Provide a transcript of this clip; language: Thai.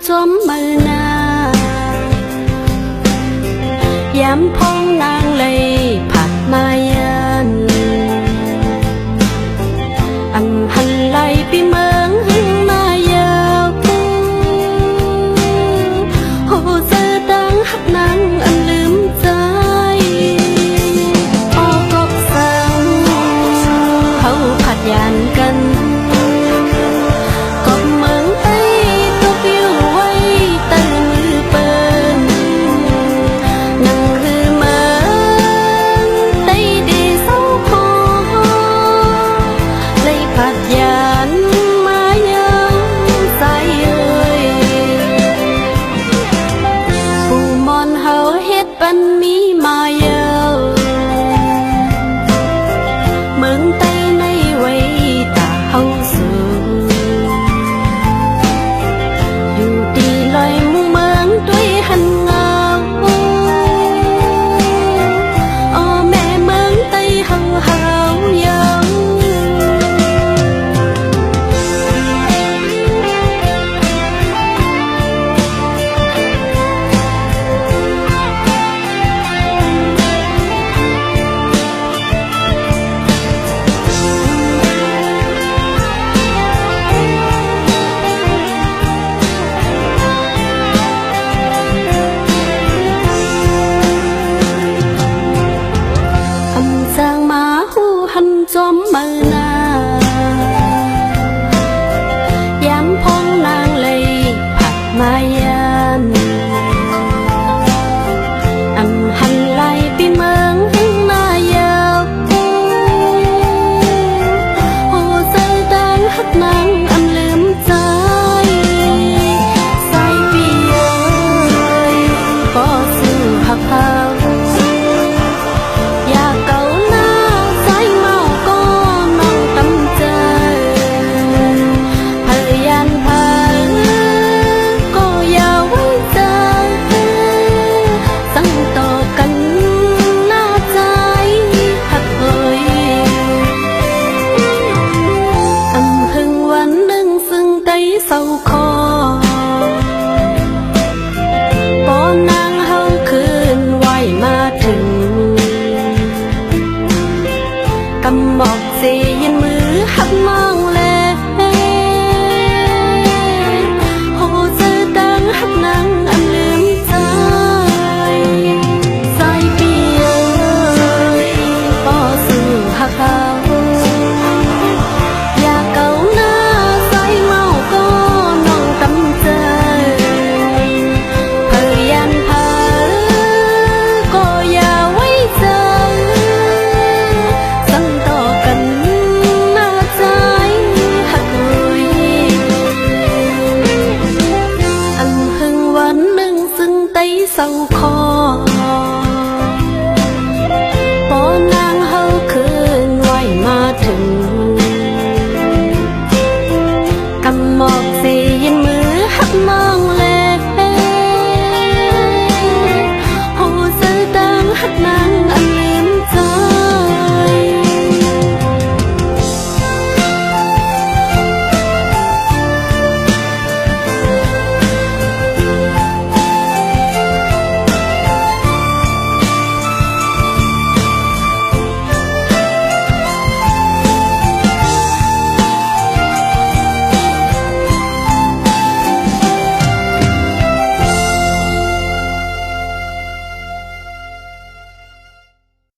จอมมือนายามพ้องนางเลยผัดมายันอำหันไหลปีเมืองหึงมายาวโหเจอดังหักนางอันลืมใจออกอกสังเขาผัดยานกันปันมีมาเยอะเมืองใต้ในไว้ตาเฮาสูอยู่ดีลอยมุงเมืองด้วยหันเงาโอ้แม่เมืองใต้เฮายังหันจอมมือนายามพ้องนางเลยผัดมายันอำหันไหลปีเมืองหึงมายาวโอ้เจอดังหักนางอำลืมใจสายปีเอ้ยก็สู้หักเฮาเศร้าคอปอนางเฮาคืนไหวมาถึงกำบอกเสียนมือหักมองแลโหเจอดังหักนางอันลืมใจสายปีเอ้ยก็สู้หักเฮาเศร้าคอ